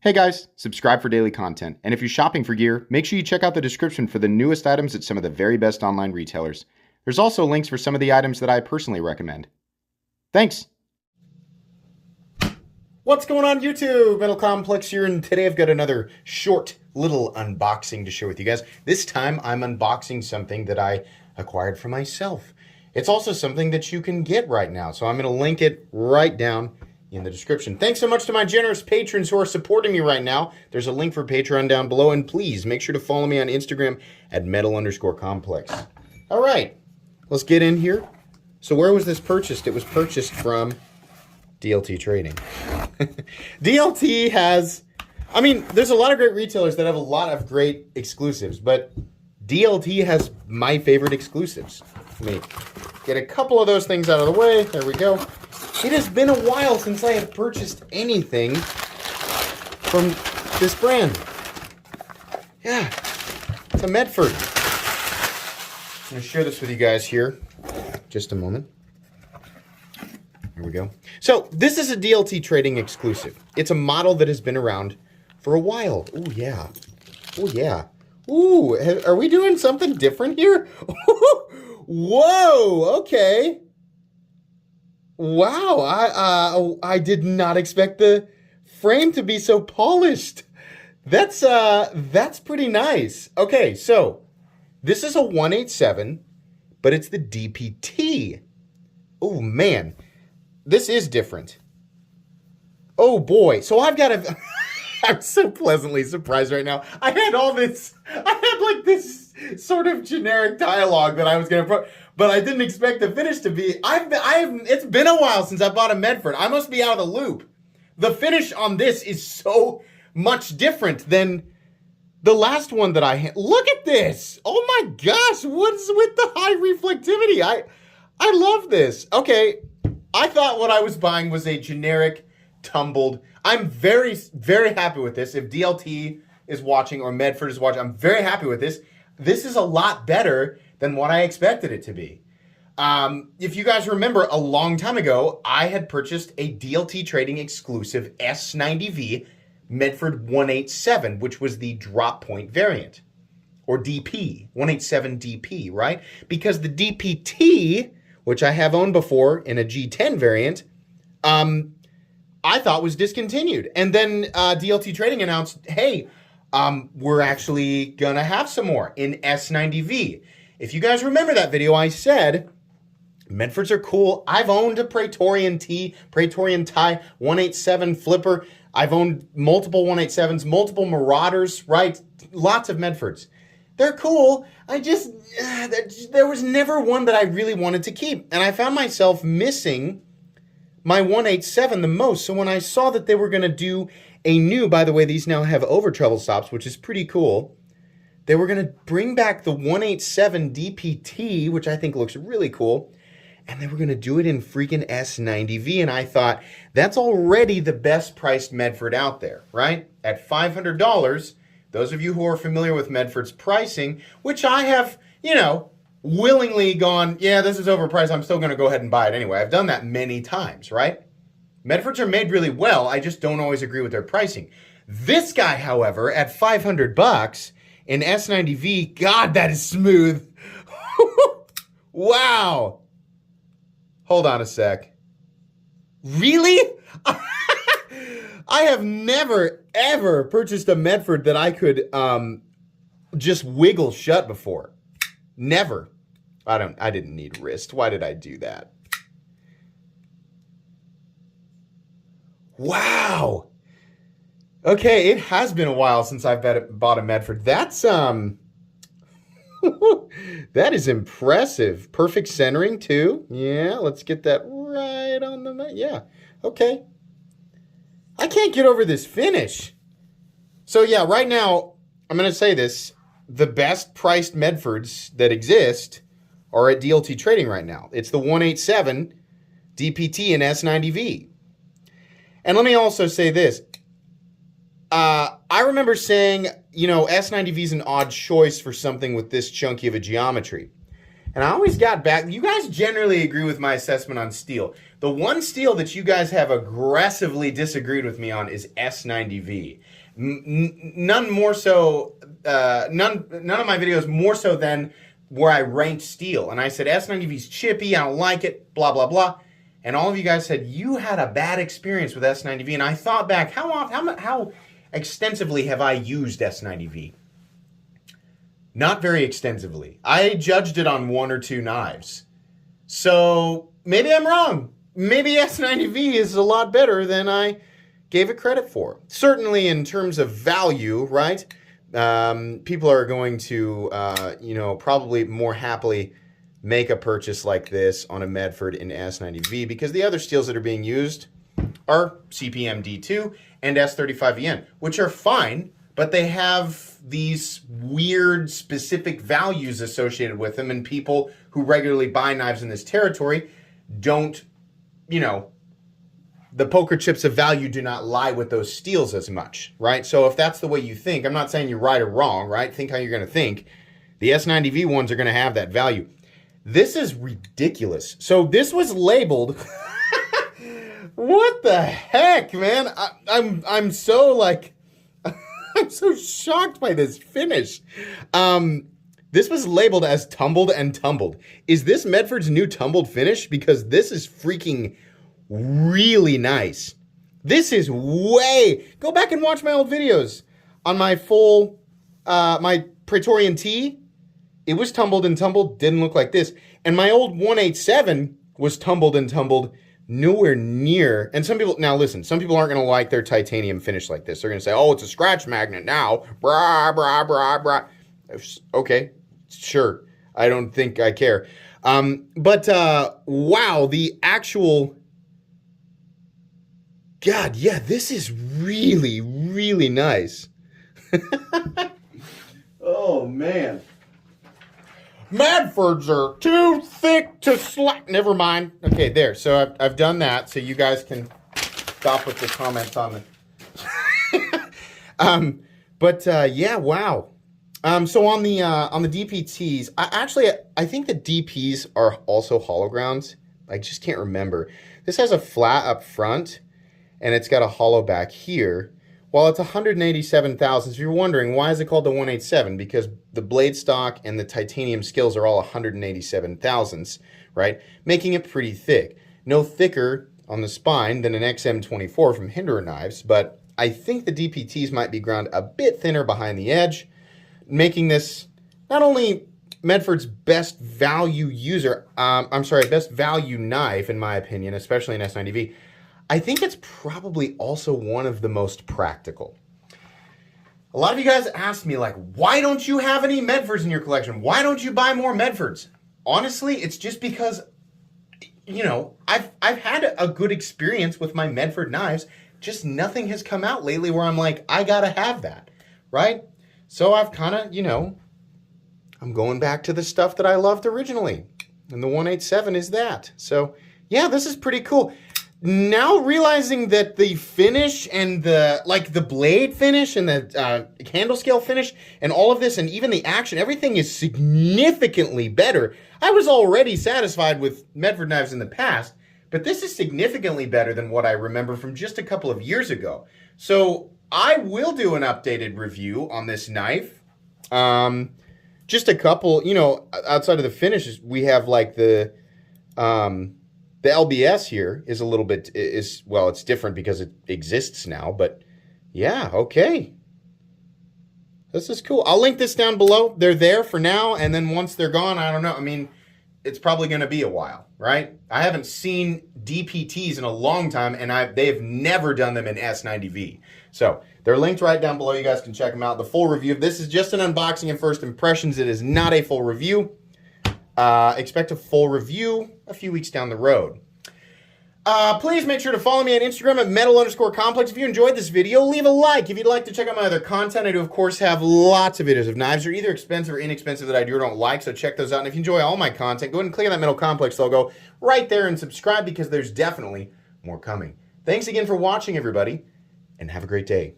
Hey guys, subscribe for daily content. And if you're shopping for gear, make sure you check out the description for the newest items at some of the very best online retailers. There's also links for some of the items that I personally recommend. Thanks! What's going on YouTube? Metal Complex here, and today I've got another short little unboxing to share with you guys. This time I'm unboxing something that I acquired for myself. It's also something that you can get right now, so I'm going to link it right down in the description. Thanks so much to my generous patrons who are supporting me right now. There's a link for Patreon down below, and please make sure to follow me on Instagram at metal_complex. All right, let's get in here. So where was this purchased? It was purchased from DLT Trading. DLT has, I mean, there's a lot of great retailers that have a lot of great exclusives, but DLT has my favorite exclusives. Let me get a couple of those things out of the way. There we go. It has been a while since I have purchased anything from this brand. Yeah, it's a Medford. I'm going to share this with you guys here. Just a moment. Here we go. So this is a DLT Trading exclusive. It's a model that has been around for a while. Oh yeah. Oh yeah. Ooh, are we doing something different here? Whoa, okay. Wow, I did not expect the frame to be so polished. That's pretty nice. Okay, so this is a 187, but it's the DPT. Oh man, this is different. Oh boy, so I've got a I'm so pleasantly surprised right now. I had like this sort of generic dialogue that I was going to put, but I didn't expect the finish to be, it's been a while since I bought a Medford. I must be out of the loop. The finish on this is so much different than the last one that I had. Look at this. Oh my gosh, what's with the high reflectivity? I love this. Okay, I thought what I was buying was a generic tumbled. I'm very, very happy with this. If DLT is watching or Medford is watching, I'm very happy with this. This is a lot better than what I expected it to be. If you guys remember, a long time ago, I had purchased a DLT Trading exclusive S90V Medford 187, which was the drop point variant, or DP, 187 DP, right? Because the DPT, which I have owned before in a G10 variant, I thought was discontinued. And then DLT Trading announced, hey, we're actually gonna have some more in S90V. If you guys remember that video, I said, Medfords are cool. I've owned a Praetorian Tie, 187 Flipper. I've owned multiple 187s, multiple Marauders, right? Lots of Medfords. They're cool. There was never one that I really wanted to keep. And I found myself missing my 187 the most. So when I saw that they were going to do a new, by the way, these now have over treble stops, which is pretty cool. They were going to bring back the 187 DPT, which I think looks really cool. And they were going to do it in freaking S90V. And I thought, that's already the best priced Medford out there, right? At $500, those of you who are familiar with Medford's pricing, which I have, willingly gone, yeah, this is overpriced, I'm still going to go ahead and buy it anyway. I've done that many times, right? Medfords are made really well. I just don't always agree with their pricing. This guy, however, at $500 in S90V, God, that is smooth. Wow. Hold on a sec. Really? I have never, ever purchased a Medford that I could just wiggle shut before. Never. I didn't need wrist. Why did I do that? Wow. Okay, it has been a while since I've bought a Medford. That's that is impressive. Perfect centering too. Yeah, let's get that right on the yeah. Okay. I can't get over this finish. So yeah, right now I'm going to say this, the best priced Medfords that exist are at DLT Trading right now. It's the 187 DPT and S90V. And let me also say this. I remember saying, S90V is an odd choice for something with this chunky of a geometry. And I always got back. You guys generally agree with my assessment on steel. The one steel that you guys have aggressively disagreed with me on is S90V. None more so. None of my videos more so than where I ranked steel. And I said S90V's chippy. I don't like it. Blah blah blah. And all of you guys said you had a bad experience with S90V. And I thought back, how extensively have I used S90V? Not very extensively. I judged it on 1 or 2 knives. So maybe I'm wrong. Maybe S90V is a lot better than I gave it credit for. Certainly in terms of value, right? People are going to, probably more happily make a purchase like this on a Medford in S90V because the other steels that are being used are CPM D2 and S35VN, which are fine, but they have these weird specific values associated with them, and people who regularly buy knives in this territory don't, the poker chips of value do not lie with those steels as much, right? So if that's the way you think, I'm not saying you're right or wrong, right? Think how you're going to think. The S90V ones are going to have that value. This is ridiculous. So this was labeled... What the heck, man? I'm so like... I'm so shocked by this finish. This was labeled as tumbled and tumbled. Is this Medford's new tumbled finish? Because this is freaking really nice. This is way... Go back and watch my old videos. On my full, my Praetorian T, it was tumbled and tumbled, didn't look like this. And my old 187 was tumbled and tumbled, nowhere near. And some people, now listen, some people aren't going to like their titanium finish like this. They're going to say, oh, it's a scratch magnet now. Brah, brah, brah, brah. Okay, sure. I don't think I care. But wow, the actual... God, yeah, this is really, really nice. Oh, man. Medfords are too thick to slack. Never mind. Okay, there. So I've done that, so you guys can stop with your comments on the... yeah, wow. So on the DPTs, I think the DPs are also hollow grounds. I just can't remember. This has a flat up front, and it's got a hollow back here. Well, it's 187 thousandths. If you're wondering, why is it called the 187? Because the blade stock and the titanium skills are all 187 thousandths, right? Making it pretty thick. No thicker on the spine than an XM24 from Hinderer knives, but I think the DPTs might be ground a bit thinner behind the edge, making this not only Medford's best value best value knife, in my opinion, especially in S90V, I think it's probably also one of the most practical. A lot of you guys ask me, like, why don't you have any Medfords in your collection? Why don't you buy more Medfords? Honestly, it's just because, I've had a good experience with my Medford knives. Just nothing has come out lately where I'm like, I gotta have that, right? So I've kind of, I'm going back to the stuff that I loved originally. And the 187 is that. So, yeah, this is pretty cool. Now realizing that the finish and the blade finish and the handle scale finish and all of this and even the action, everything is significantly better. I was already satisfied with Medford knives in the past, but this is significantly better than what I remember from just a couple of years ago. So I will do an updated review on this knife. Just a couple, outside of the finishes, we have like the LBS here is a little bit, it's different because it exists now, but yeah, okay. This is cool. I'll link this down below. They're there for now, and then once they're gone, I don't know. I mean, it's probably going to be a while, right? I haven't seen DPTs in a long time, and they have never done them in S90V. So they're linked right down below. You guys can check them out. The full review. This is just an unboxing and first impressions. It is not a full review. Expect a full review a few weeks down the road. Please make sure to follow me on Instagram at metal_complex. If you enjoyed this video, leave a like. If you'd like to check out my other content, I do, of course, have lots of videos of knives. They're either expensive or inexpensive that I do or don't like, so check those out. And if you enjoy all my content, go ahead and click on that Metal Complex logo right there and subscribe because there's definitely more coming. Thanks again for watching, everybody, and have a great day.